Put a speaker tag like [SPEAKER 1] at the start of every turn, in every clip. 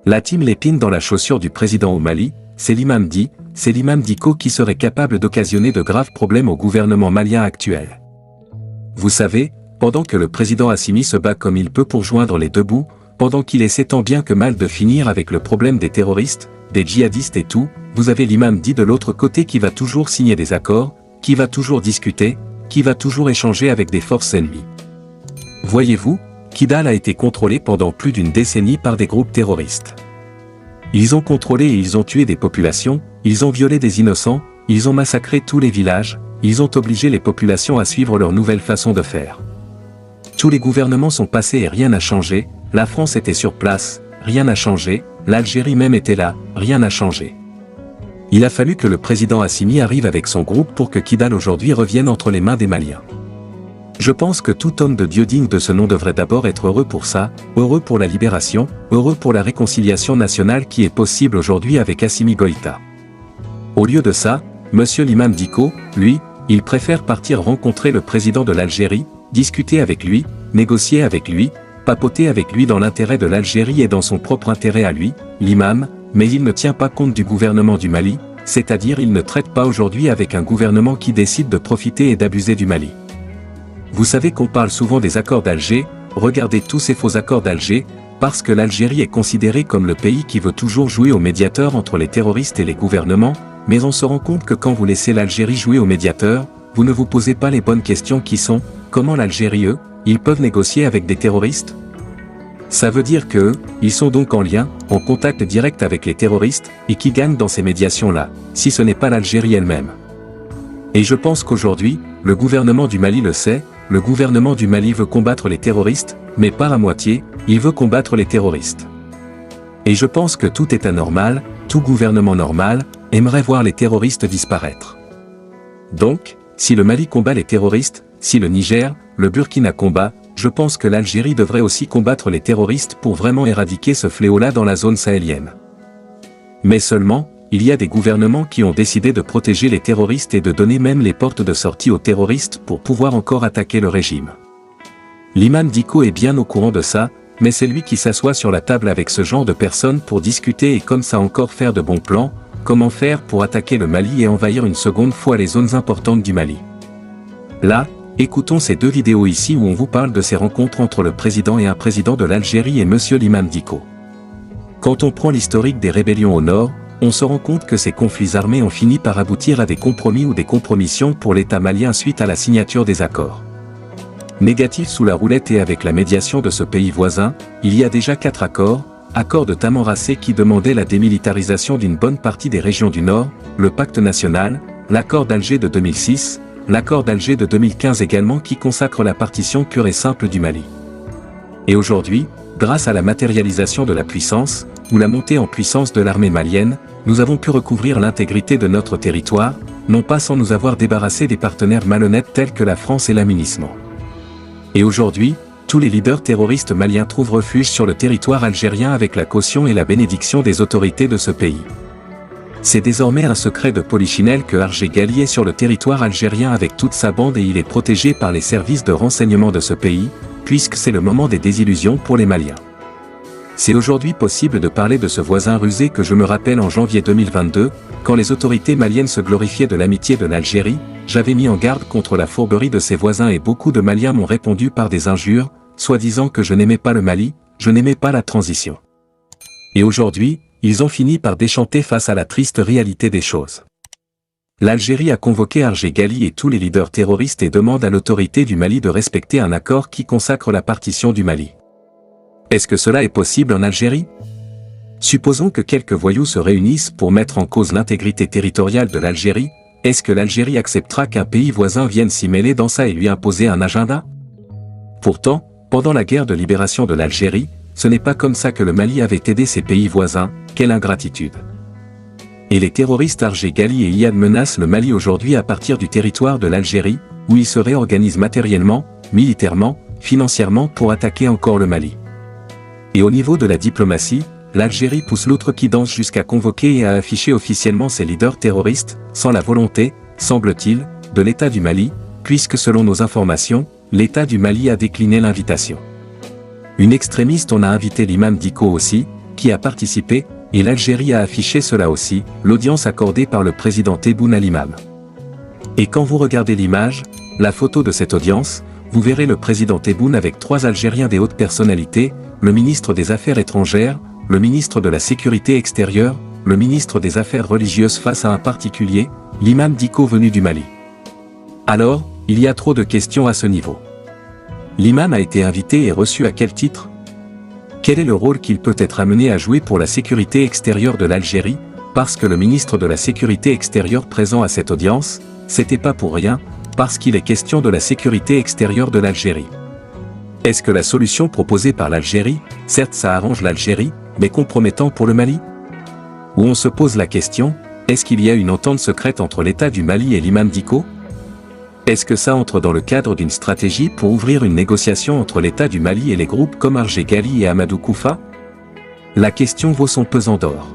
[SPEAKER 1] La team l'épine dans la chaussure du président au Mali, c'est l'imam Dicko qui serait capable d'occasionner de graves problèmes au gouvernement malien actuel. Vous savez, pendant que le président Assimi se bat comme il peut pour joindre les deux bouts, pendant qu'il essaie tant bien que mal de finir avec le problème des terroristes, des djihadistes et tout, vous avez l'imam Di de l'autre côté qui va toujours signer des accords, qui va toujours discuter, qui va toujours échanger avec des forces ennemies. Voyez-vous, Kidal a été contrôlé pendant plus d'une décennie par des groupes terroristes. Ils ont contrôlé et ils ont tué des populations, ils ont violé des innocents, ils ont massacré tous les villages, ils ont obligé les populations à suivre leur nouvelle façon de faire. Tous les gouvernements sont passés et rien n'a changé, la France était sur place, rien n'a changé, l'Algérie même était là, rien n'a changé. Il a fallu que le président Assimi arrive avec son groupe pour que Kidal aujourd'hui revienne entre les mains des Maliens. Je pense que tout homme de Dieu digne de ce nom devrait d'abord être heureux pour ça, heureux pour la libération, heureux pour la réconciliation nationale qui est possible aujourd'hui avec Assimi Goïta. Au lieu de ça, monsieur l'imam Dicko, lui, il préfère partir rencontrer le président de l'Algérie, discuter avec lui, négocier avec lui, papoter avec lui dans l'intérêt de l'Algérie et dans son propre intérêt à lui, l'imam, mais il ne tient pas compte du gouvernement du Mali, c'est-à-dire il ne traite pas aujourd'hui avec un gouvernement qui décide de profiter et d'abuser du Mali. Vous savez qu'on parle souvent des accords d'Alger, regardez tous ces faux accords d'Alger, parce que l'Algérie est considérée comme le pays qui veut toujours jouer au médiateur entre les terroristes et les gouvernements, mais on se rend compte que quand vous laissez l'Algérie jouer au médiateur, vous ne vous posez pas les bonnes questions qui sont, comment l'Algérie ils peuvent négocier avec des terroristes? Ça veut dire que ils sont donc en lien, en contact direct avec les terroristes, et qui gagnent dans ces médiations-là, si ce n'est pas l'Algérie elle-même. Et je pense qu'aujourd'hui, le gouvernement du Mali le sait, le gouvernement du Mali veut combattre les terroristes, mais pas à moitié, il veut combattre les terroristes. Et je pense que tout est anormal, tout gouvernement normal, aimerait voir les terroristes disparaître. Donc, si le Mali combat les terroristes, si le Niger, le Burkina combat, je pense que l'Algérie devrait aussi combattre les terroristes pour vraiment éradiquer ce fléau-là dans la zone sahélienne. Mais seulement, il y a des gouvernements qui ont décidé de protéger les terroristes et de donner même les portes de sortie aux terroristes pour pouvoir encore attaquer le régime. L'imam Dicko est bien au courant de ça, mais c'est lui qui s'assoit sur la table avec ce genre de personnes pour discuter et comme ça encore faire de bons plans, comment faire pour attaquer le Mali et envahir une seconde fois les zones importantes du Mali. Là, écoutons ces deux vidéos ici où on vous parle de ces rencontres entre le président et un président de l'Algérie et monsieur l'imam Dicko. Quand on prend l'historique des rébellions au nord, on se rend compte que ces conflits armés ont fini par aboutir à des compromis ou des compromissions pour l'État malien suite à la signature des accords. Négatif sous la roulette et avec la médiation de ce pays voisin, il y a déjà 4 accords, accord de Tamanrasset qui demandait la démilitarisation d'une bonne partie des régions du Nord, le pacte national, l'accord d'Alger de 2006, l'accord d'Alger de 2015 également qui consacre la partition pure et simple du Mali. Et aujourd'hui, grâce à la matérialisation de la puissance, ou la montée en puissance de l'armée malienne, nous avons pu recouvrir l'intégrité de notre territoire, non pas sans nous avoir débarrassé des partenaires malhonnêtes tels que la France et l'amunissement. Et aujourd'hui, tous les leaders terroristes maliens trouvent refuge sur le territoire algérien avec la caution et la bénédiction des autorités de ce pays. C'est désormais un secret de polichinelle que Arjé Ghali est sur le territoire algérien avec toute sa bande et il est protégé par les services de renseignement de ce pays, puisque c'est le moment des désillusions pour les Maliens. C'est aujourd'hui possible de parler de ce voisin rusé que je me rappelle en janvier 2022, quand les autorités maliennes se glorifiaient de l'amitié de l'Algérie, j'avais mis en garde contre la fourberie de ses voisins et beaucoup de Maliens m'ont répondu par des injures, soi-disant que je n'aimais pas le Mali, je n'aimais pas la transition. Et aujourd'hui, ils ont fini par déchanter face à la triste réalité des choses. L'Algérie a convoqué Arjé Ghali et tous les leaders terroristes et demande à l'autorité du Mali de respecter un accord qui consacre la partition du Mali. Est-ce que cela est possible en Algérie? Supposons que quelques voyous se réunissent pour mettre en cause l'intégrité territoriale de l'Algérie, est-ce que l'Algérie acceptera qu'un pays voisin vienne s'y mêler dans ça et lui imposer un agenda? Pourtant, pendant la guerre de libération de l'Algérie, ce n'est pas comme ça que le Mali avait aidé ses pays voisins, quelle ingratitude. Et les terroristes Arjé Ghali et Iyad menacent le Mali aujourd'hui à partir du territoire de l'Algérie, où ils se réorganisent matériellement, militairement, financièrement pour attaquer encore le Mali. Et au niveau de la diplomatie, l'Algérie pousse l'autre qui danse jusqu'à convoquer et à afficher officiellement ses leaders terroristes, sans la volonté, semble-t-il, de l'État du Mali, puisque selon nos informations, l'État du Mali a décliné l'invitation. Une extrémiste on a invité l'imam Dicko aussi, qui a participé, et l'Algérie a affiché cela aussi, l'audience accordée par le président Tebboune à l'imam. Et quand vous regardez l'image, la photo de cette audience, vous verrez le président Tebboune avec 3 Algériens des hautes personnalités, le ministre des Affaires étrangères, le ministre de la Sécurité extérieure, le ministre des Affaires religieuses face à un particulier, l'imam Dicko venu du Mali. Alors, il y a trop de questions à ce niveau. L'imam a été invité et reçu à quel titre? Quel est le rôle qu'il peut être amené à jouer pour la sécurité extérieure de l'Algérie, parce que le ministre de la Sécurité extérieure présent à cette audience, c'était pas pour rien, parce qu'il est question de la sécurité extérieure de l'Algérie. Est-ce que la solution proposée par l'Algérie, certes ça arrange l'Algérie, mais compromettant pour le Mali? Où on se pose la question, est-ce qu'il y a une entente secrète entre l'État du Mali et l'imam Dicko? Est-ce que ça entre dans le cadre d'une stratégie pour ouvrir une négociation entre l'État du Mali et les groupes comme Arjé Ghali et Amadou Koufa? La question vaut son pesant d'or.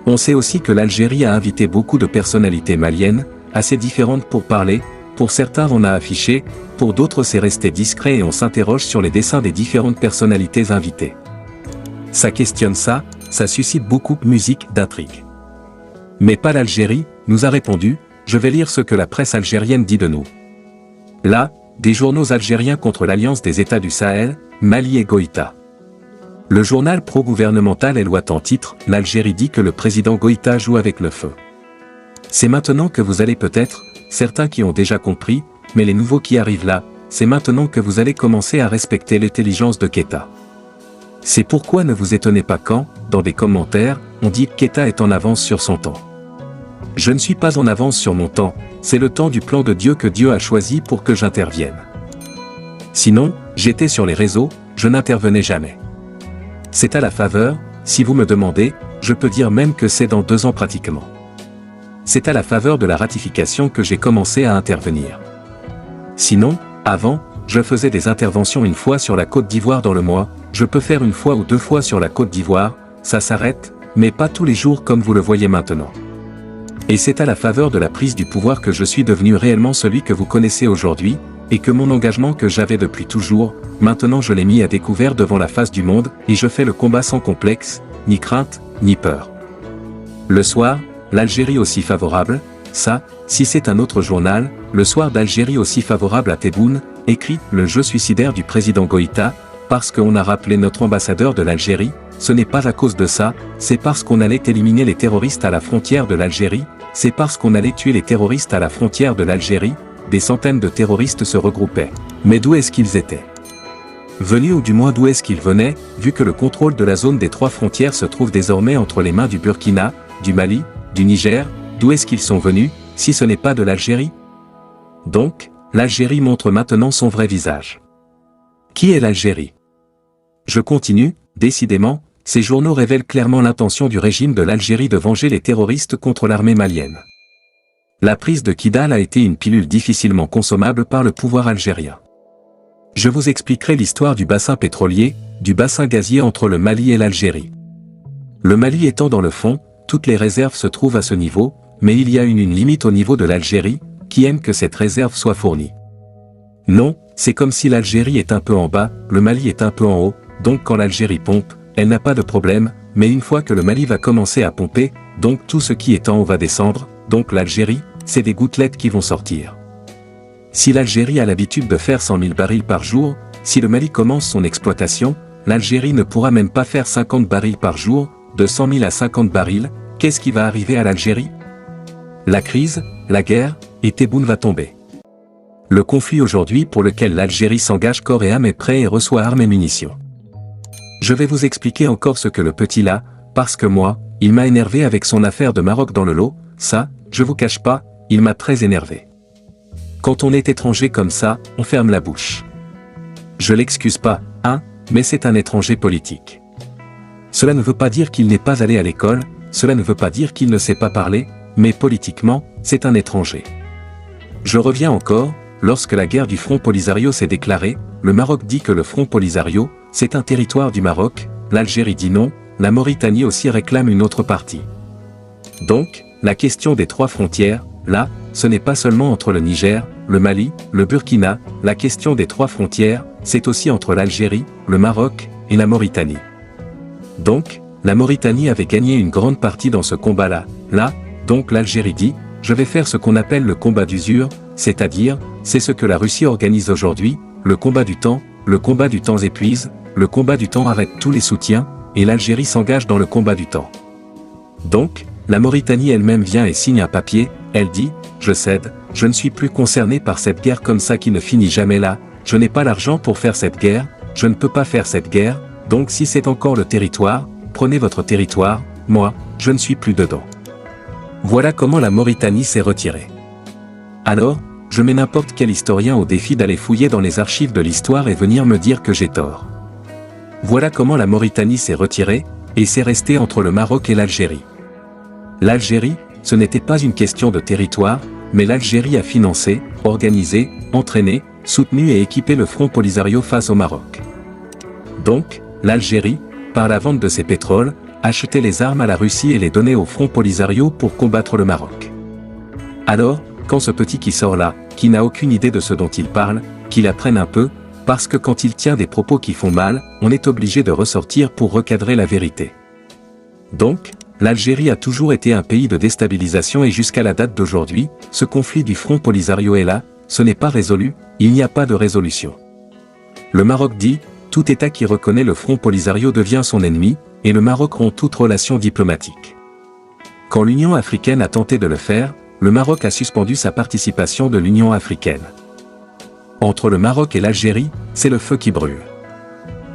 [SPEAKER 1] On sait aussi que l'Algérie a invité beaucoup de personnalités maliennes, assez différentes pour parler, pour certains on a affiché, pour d'autres c'est resté discret et on s'interroge sur les dessins des différentes personnalités invitées. Ça questionne ça suscite beaucoup de musique, d'intrigue. Mais pas l'Algérie, nous a répondu, je vais lire ce que la presse algérienne dit de nous. Là, des journaux algériens contre l'Alliance des États du Sahel, Mali et Goïta. Le journal pro-gouvernemental Elouat en titre, l'Algérie dit que le président Goïta joue avec le feu. C'est maintenant que vous allez peut-être, certains qui ont déjà compris, mais les nouveaux qui arrivent là, c'est maintenant que vous allez commencer à respecter l'intelligence de Keïta. C'est pourquoi ne vous étonnez pas quand, dans des commentaires, on dit que Keïta est en avance sur son temps. Je ne suis pas en avance sur mon temps, c'est le temps du plan de Dieu que Dieu a choisi pour que j'intervienne. Sinon, j'étais sur les réseaux, je n'intervenais jamais. C'est à la faveur, si vous me demandez, je peux dire même que c'est dans 2 ans pratiquement. C'est à la faveur de la ratification que j'ai commencé à intervenir. Sinon, avant, je faisais des interventions une fois sur la Côte d'Ivoire dans le mois, je peux faire 1 fois ou 2 fois sur la Côte d'Ivoire, ça s'arrête, mais pas tous les jours comme vous le voyez maintenant. Et c'est à la faveur de la prise du pouvoir que je suis devenu réellement celui que vous connaissez aujourd'hui, et que mon engagement que j'avais depuis toujours, maintenant je l'ai mis à découvert devant la face du monde, et je fais le combat sans complexe, ni crainte, ni peur. Le soir, l'Algérie aussi favorable, ça, si c'est un autre journal, le soir d'Algérie aussi favorable à Tebboune, écrit « Le jeu suicidaire du président Goïta », parce qu'on a rappelé notre ambassadeur de l'Algérie, ce n'est pas à cause de ça, c'est parce qu'on allait éliminer les terroristes à la frontière de l'Algérie, c'est parce qu'on allait tuer les terroristes à la frontière de l'Algérie, des centaines de terroristes se regroupaient. Mais d'où est-ce qu'ils étaient venus ou du moins d'où est-ce qu'ils venaient, vu que le contrôle de la zone des 3 frontières se trouve désormais entre les mains du Burkina, du Mali, du Niger, d'où est-ce qu'ils sont venus, si ce n'est pas de l'Algérie? Donc, l'Algérie montre maintenant son vrai visage. Qui est l'Algérie? Je continue, décidément, ces journaux révèlent clairement l'intention du régime de l'Algérie de venger les terroristes contre l'armée malienne. La prise de Kidal a été une pilule difficilement consommable par le pouvoir algérien. Je vous expliquerai l'histoire du bassin pétrolier, du bassin gazier entre le Mali et l'Algérie. Le Mali étant dans le fond, toutes les réserves se trouvent à ce niveau, mais il y a une limite au niveau de l'Algérie, qui aime que cette réserve soit fournie. Non, c'est comme si l'Algérie est un peu en bas, le Mali est un peu en haut, donc quand l'Algérie pompe, elle n'a pas de problème, mais une fois que le Mali va commencer à pomper, donc tout ce qui est en haut va descendre, donc l'Algérie, c'est des gouttelettes qui vont sortir. Si l'Algérie a l'habitude de faire 100 000 barils par jour, si le Mali commence son exploitation, l'Algérie ne pourra même pas faire 50 barils par jour, de 100 000 à 50 barils, qu'est-ce qui va arriver à l'Algérie? La crise, la guerre, et Tebboune va tomber. Le conflit aujourd'hui pour lequel l'Algérie s'engage corps et âme est prêt et reçoit armes et munitions. Je vais vous expliquer encore ce que le petit là, parce que moi, il m'a énervé avec son affaire de Maroc dans le lot, ça, je vous cache pas, il m'a très énervé. Quand on est étranger comme ça, on ferme la bouche. Je l'excuse pas, hein, mais c'est un étranger politique. Cela ne veut pas dire qu'il n'est pas allé à l'école, cela ne veut pas dire qu'il ne sait pas parler, mais politiquement, c'est un étranger. Je reviens encore, lorsque la guerre du Front Polisario s'est déclarée, le Maroc dit que le Front Polisario, c'est un territoire du Maroc, l'Algérie dit non, la Mauritanie aussi réclame une autre partie. Donc, la question des 3 frontières, là, ce n'est pas seulement entre le Niger, le Mali, le Burkina, la question des 3 frontières, c'est aussi entre l'Algérie, le Maroc et la Mauritanie. Donc, la Mauritanie avait gagné une grande partie dans ce combat-là. Là, donc l'Algérie dit, je vais faire ce qu'on appelle le combat d'usure, c'est-à-dire, c'est ce que la Russie organise aujourd'hui, le combat du temps épuise, le combat du temps arrête tous les soutiens, et l'Algérie s'engage dans le combat du temps. Donc, la Mauritanie elle-même vient et signe un papier, elle dit, je cède, je ne suis plus concerné par cette guerre comme ça qui ne finit jamais là, je n'ai pas l'argent pour faire cette guerre, je ne peux pas faire cette guerre, donc si c'est encore le territoire, prenez votre territoire, moi, je ne suis plus dedans. Voilà comment la Mauritanie s'est retirée. Alors, je mets n'importe quel historien au défi d'aller fouiller dans les archives de l'histoire et venir me dire que j'ai tort. Voilà comment la Mauritanie s'est retirée, et c'est resté entre le Maroc et l'Algérie. L'Algérie, ce n'était pas une question de territoire, mais l'Algérie a financé, organisé, entraîné, soutenu et équipé le Front Polisario face au Maroc. Donc, l'Algérie, par la vente de ses pétroles, achetait les armes à la Russie et les donnait au Front Polisario pour combattre le Maroc. Alors, quand ce petit qui sort là, qui n'a aucune idée de ce dont il parle, qu'il apprenne un peu, parce que quand il tient des propos qui font mal, on est obligé de ressortir pour recadrer la vérité. Donc, l'Algérie a toujours été un pays de déstabilisation et jusqu'à la date d'aujourd'hui, ce conflit du Front Polisario est là, ce n'est pas résolu, il n'y a pas de résolution. Le Maroc dit, tout État qui reconnaît le Front Polisario devient son ennemi, et le Maroc rompt toute relation diplomatique. Quand l'Union africaine a tenté de le faire, le Maroc a suspendu sa participation de l'Union africaine. Entre le Maroc et l'Algérie, c'est le feu qui brûle.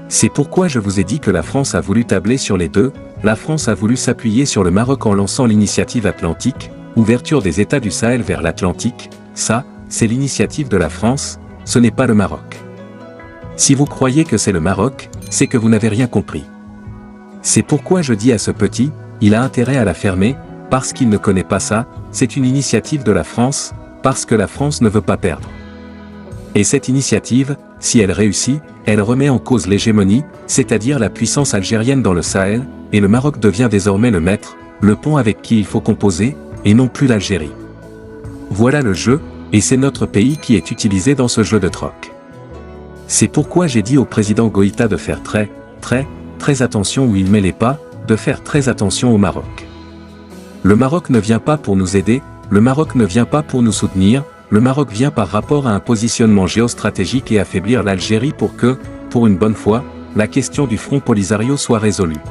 [SPEAKER 1] C'est pourquoi je vous ai dit que la France a voulu tabler sur les deux, la France a voulu s'appuyer sur le Maroc en lançant l'initiative atlantique, ouverture des États du Sahel vers l'Atlantique, ça, c'est l'initiative de la France, ce n'est pas le Maroc. Si vous croyez que c'est le Maroc, c'est que vous n'avez rien compris. C'est pourquoi je dis à ce petit, il a intérêt à la fermer, parce qu'il ne connaît pas ça, c'est une initiative de la France, parce que la France ne veut pas perdre. Et cette initiative, si elle réussit, elle remet en cause l'hégémonie, c'est-à-dire la puissance algérienne dans le Sahel, et le Maroc devient désormais le maître, le pont avec qui il faut composer, et non plus l'Algérie. Voilà le jeu, et c'est notre pays qui est utilisé dans ce jeu de troc. C'est pourquoi j'ai dit au président Goïta de faire très attention où il met les pas, de faire très attention au Maroc. Le Maroc ne vient pas pour nous aider, le Maroc ne vient pas pour nous soutenir, le Maroc vient par rapport à un positionnement géostratégique et affaiblir l'Algérie pour que, pour une bonne fois, la question du Front Polisario soit résolue.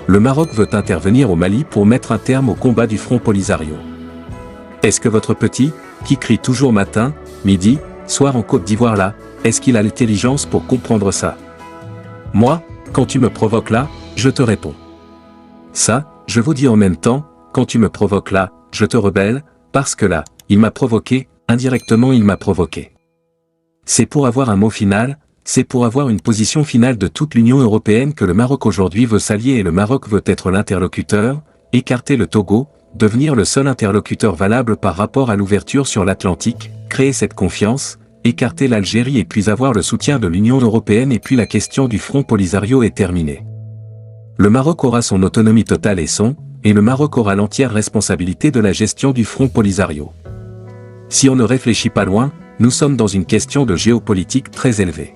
[SPEAKER 1] Le Maroc veut intervenir au Mali pour mettre un terme au combat du Front Polisario. Est-ce que votre petit, qui crie toujours matin, midi, soir en Côte d'Ivoire là, est-ce qu'il a l'intelligence pour comprendre ça? Moi, quand tu me provoques là, je te réponds. Ça, je vous dis en même temps, quand tu me provoques là, je te rebelle, parce que là, il m'a provoqué, indirectement il m'a provoqué. C'est pour avoir un mot final, c'est pour avoir une position finale de toute l'Union européenne que le Maroc aujourd'hui veut s'allier et le Maroc veut être l'interlocuteur, écarter le Togo, devenir le seul interlocuteur valable par rapport à l'ouverture sur l'Atlantique, créer cette confiance, écarter l'Algérie et puis avoir le soutien de l'Union européenne et puis la question du Front Polisario est terminée. Le Maroc aura son autonomie totale et le Maroc aura l'entière responsabilité de la gestion du Front Polisario. Si on ne réfléchit pas loin, nous sommes dans une question de géopolitique très élevée.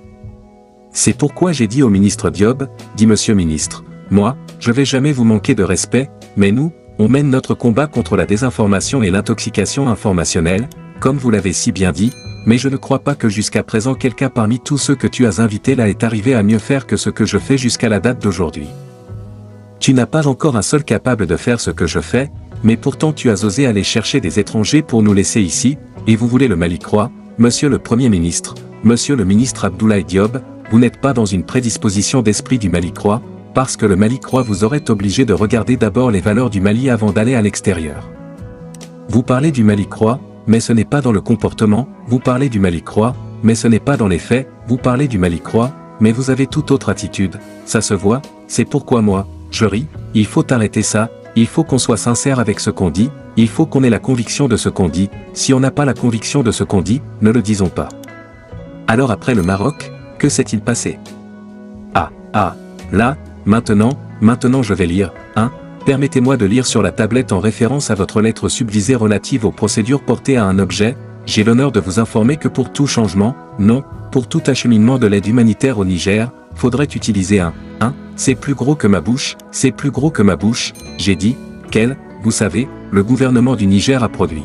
[SPEAKER 1] C'est pourquoi j'ai dit au ministre Diop, dit Monsieur Ministre, moi, je vais jamais vous manquer de respect, mais nous, on mène notre combat contre la désinformation et l'intoxication informationnelle, comme vous l'avez si bien dit, mais je ne crois pas que jusqu'à présent quelqu'un parmi tous ceux que tu as invités là est arrivé à mieux faire que ce que je fais jusqu'à la date d'aujourd'hui. Tu n'as pas encore un seul capable de faire ce que je fais, mais pourtant tu as osé aller chercher des étrangers pour nous laisser ici, et vous voulez le Mali-Croix, Monsieur le Premier ministre, Monsieur le ministre Abdoulaye Diop, vous n'êtes pas dans une prédisposition d'esprit du Mali-Croix, parce que le Mali-Croix vous aurait obligé de regarder d'abord les valeurs du Mali avant d'aller à l'extérieur. Vous parlez du Mali-Croix, mais ce n'est pas dans le comportement, vous parlez du Mali-Croix, mais ce n'est pas dans les faits, vous parlez du Mali-Croix, mais vous avez toute autre attitude, ça se voit, c'est pourquoi moi, je ris, il faut arrêter ça, il faut qu'on soit sincère avec ce qu'on dit, il faut qu'on ait la conviction de ce qu'on dit, si on n'a pas la conviction de ce qu'on dit, ne le disons pas. Alors après le Maroc, que s'est-il passé? Là, maintenant, Maintenant je vais lire. 1. Permettez-moi de lire sur la tablette en référence à votre lettre subvisée relative aux procédures portées à un objet. J'ai l'honneur de vous informer que pour tout changement, non, pour tout acheminement de l'aide humanitaire au Niger, faudrait utiliser un. C'est plus gros que ma bouche, c'est plus gros que ma bouche, j'ai dit, quel, vous savez, le gouvernement du Niger a produit.